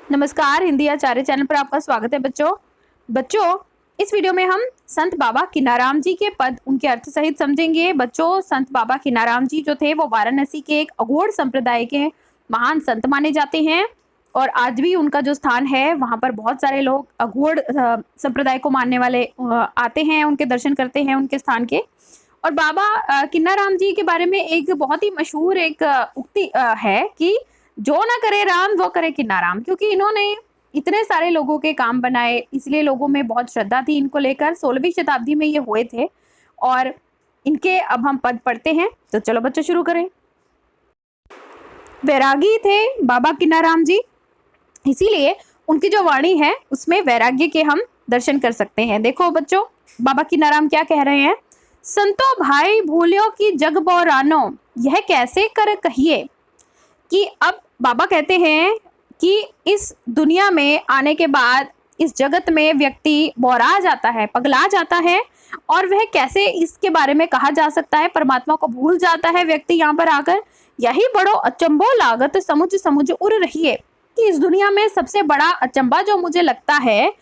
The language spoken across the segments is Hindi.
नमस्कार, हिंदी आचार्य चैनल पर आपका स्वागत है बच्चों। इस वीडियो में हम संत बाबा किनाराम जी के पद उनके अर्थ सहित समझेंगे। बच्चों, संत बाबा किनाराम जी जो थे वो वाराणसी के एक अघोड़ संप्रदाय के महान संत माने जाते हैं और आज भी उनका जो स्थान है वहां पर बहुत सारे लोग अघोड़ संप्रदाय को मानने वाले आते हैं, उनके दर्शन करते हैं उनके स्थान के। और बाबा किन्नाराम जी के बारे में एक बहुत ही मशहूर एक उक्ति है कि जो ना करे राम वो करे किन्नाराम, क्योंकि इन्होंने इतने सारे लोगों के काम बनाए, इसलिए लोगों में बहुत श्रद्धा थी इनको लेकर। 16वीं शताब्दी में ये हुए थे और इनके अब हम पद पढ़ते हैं। तो चलो बच्चों शुरू करें। वैरागी थे बाबा किन्नाराम जी, इसीलिए उनकी जो वाणी है उसमें वैराग्य के हम दर्शन कर सकते हैं। देखो बच्चों, बाबा किन्नाराम क्या कह रहे हैं। संतो भाई भूलियो की जग बौरानो, यह कैसे कर कहिए। कि अब बाबा कहते हैं कि इस दुनिया में आने के बाद इस जगत में व्यक्ति बौरा जाता है, पगला जाता है, और वह कैसे इसके बारे में कहा जा सकता है, परमात्मा को भूल जाता है व्यक्ति यहाँ पर आकर। यही बड़ो अचंबो लागत समुझ समुझ उड़ रही है। कि इस दुनिया में सबसे बड़ा अचंबा जो मुझे लगता है,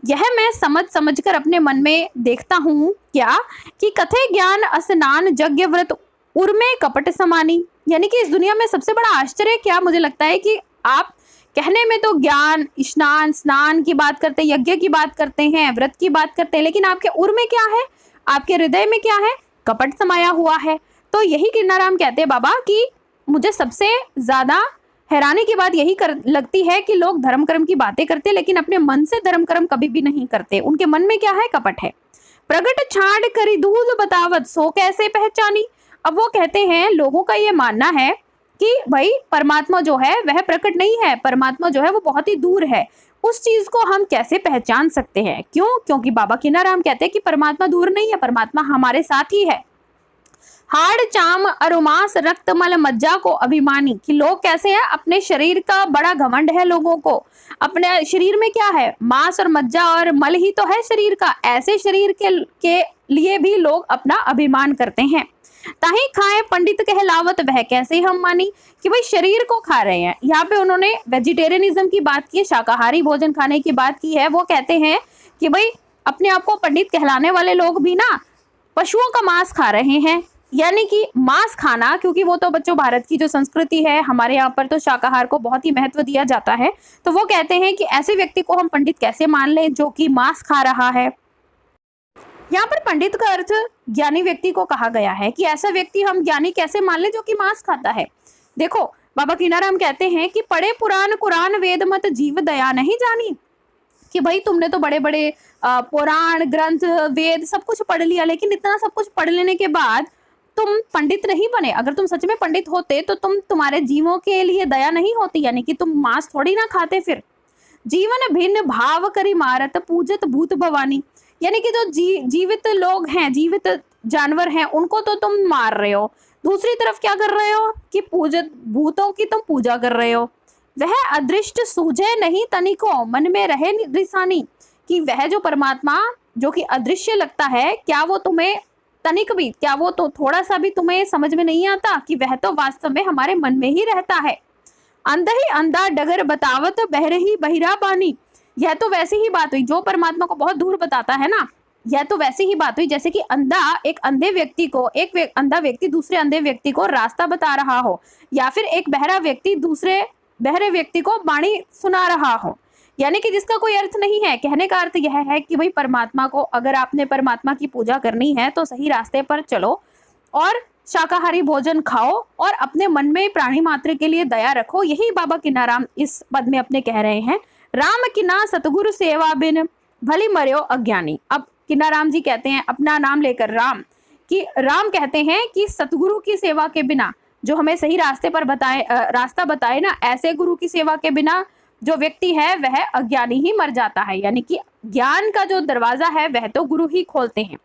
यह मैं समझ समझ कर अपने मन में देखता हूँ क्या कि कथे ज्ञान स्नान यज्ञ व्रत उर्मे कपट समानी। यानी कि इस दुनिया में सबसे बड़ा आश्चर्य क्या मुझे लगता है कि आप कहने में तो ज्ञान स्नान की बात करते हैं, यज्ञ की बात करते हैं, व्रत की बात करते हैं, लेकिन आपके उर में क्या है, आपके हृदय में क्या है, कपट समाया हुआ है। तो यही किन्नाराम कहते हैं बाबा कि मुझे सबसे ज्यादा हैरानी की बात यही लगती है कि लोग धर्म कर्म की बातें करते हैं लेकिन अपने मन से धर्म कर्म कभी भी नहीं करते। उनके मन में क्या है, कपट है। प्रगट छाड़ करी दूध बतावत सो कैसे पहचानी। अब वो कहते हैं, लोगों का ये मानना है कि भाई परमात्मा जो है वह प्रकट नहीं है, परमात्मा जो है वो बहुत ही दूर है, उस चीज को हम कैसे पहचान सकते हैं। क्यों? क्योंकि बाबा किन्नाराम कहते हैं कि परमात्मा दूर नहीं है, परमात्मा हमारे साथ ही है। हाड़ चाम अरुमास रक्त मल मज्जा को अभिमानी। कि लोग कैसे हैं, अपने शरीर का बड़ा घमंड है लोगों को। अपने शरीर में क्या है, मांस और मज्जा और मल ही तो है शरीर का। ऐसे शरीर के लिए भी लोग अपना अभिमान करते हैं। ताही खाए पंडित कहलावत वह कैसे हम मानी। कि भाई शरीर को खा रहे हैं। यहाँ पे उन्होंने वेजिटेरियनिज्म की बात की है, शाकाहारी भोजन खाने की बात की है। वो कहते हैं कि भाई अपने आप को पंडित कहलाने वाले लोग भी ना पशुओं का मांस खा रहे हैं। यानी कि मांस खाना, क्योंकि वो तो बच्चों भारत की जो संस्कृति है, हमारे यहाँ पर तो शाकाहार को बहुत ही महत्व दिया जाता है। तो वो कहते हैं कि ऐसे व्यक्ति को हम पंडित कैसे मान लें जो कि मांस खा रहा है। यहाँ पर पंडित का अर्थ ज्ञानी व्यक्ति को कहा गया है कि ऐसा व्यक्ति हम ज्ञानी कैसे मान ले जो कि मांस खाता है। देखो बाबा किन्नाराम कहते हैं कि पढ़े पुराण कुरान वेद मत जीव दया नहीं जानी। कि भाई तुमने तो बड़े बड़े पुराण ग्रंथ वेद सब कुछ पढ़ लिया, लेकिन इतना सब कुछ पढ़ लेने के बाद तुम पंडित नहीं बने। अगर तुम सच में पंडित होते तो तुम्हारे जीवों के लिए दया नहीं होती, यानी कि तुम मांस थोड़ी ना खाते। फिर जीवन भिन्न भाव करी मारत पूजत भूत भवानी। यानी कि जो जीवित लोग हैं, जीवित जानवर हैं, उनको तो तुम मार रहे हो, दूसरी तरफ क्या कर रहे हो कि पूजत भूतों की तुम पूजा कर रहे हो। वह अदृष्ट सूझे नहीं तनिको मन में रहे रिसानी। कि वह जो परमात्मा जो कि अदृश्य लगता है, क्या वो तुम्हें तनिक भी, क्या वो तो थोड़ा सा भी तुम्हें समझ में नहीं आता कि वह तो वास्तव में हमारे मन में ही रहता है। अंधा ही अंधा डगर बतावत बहरे ही बहिरा पानी। यह तो वैसी ही बात हुई, जो परमात्मा को बहुत दूर बताता है ना, यह तो वैसी ही बात हुई जैसे कि अंधा एक अंधे व्यक्ति को, अंधा व्यक्ति दूसरे अंधे व्यक्ति को रास्ता बता रहा हो, या फिर एक बहरा व्यक्ति दूसरे बहरे व्यक्ति को वाणी सुना रहा हो। यानी कि जिसका कोई अर्थ नहीं है। कहने का अर्थ यह है कि भाई परमात्मा को, अगर आपने परमात्मा की पूजा करनी है तो सही रास्ते पर चलो और शाकाहारी भोजन खाओ और अपने मन में प्राणी मात्र के लिए दया रखो। यही बाबा किन्नाराम इस पद में अपने कह रहे हैं। राम किना सतगुरु सेवा बिन भली मर्यो अज्ञानी। अब किन्नाराम जी कहते हैं अपना नाम लेकर राम, कि राम कहते हैं कि सतगुरु की सेवा के बिना, जो हमें सही रास्ते पर रास्ता बताए ना, ऐसे गुरु की सेवा के बिना जो व्यक्ति है वह अज्ञानी ही मर जाता है। यानी कि ज्ञान का जो दरवाजा है वह तो गुरु ही खोलते हैं।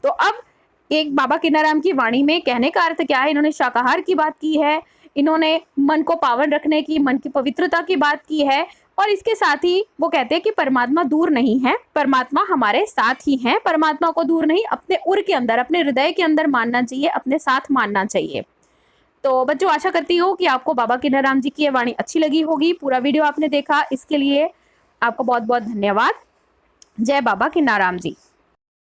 तो अब एक बाबा किन्नाराम की वाणी में कहने का अर्थ क्या है, इन्होंने शाकाहार की बात की है, इन्होंने मन को पावन रखने की, मन की पवित्रता की बात की है, और इसके साथ ही वो कहते हैं कि परमात्मा दूर नहीं है, परमात्मा हमारे साथ ही है। परमात्मा को दूर नहीं, अपने उर के अंदर, अपने हृदय के अंदर मानना चाहिए, अपने साथ मानना चाहिए। तो बच्चों आशा करती हूँ कि आपको बाबा किनाराम जी की ये वाणी अच्छी लगी होगी। पूरा वीडियो आपने देखा, इसके लिए आपको बहुत बहुत धन्यवाद। जय बाबा किनाराम जी।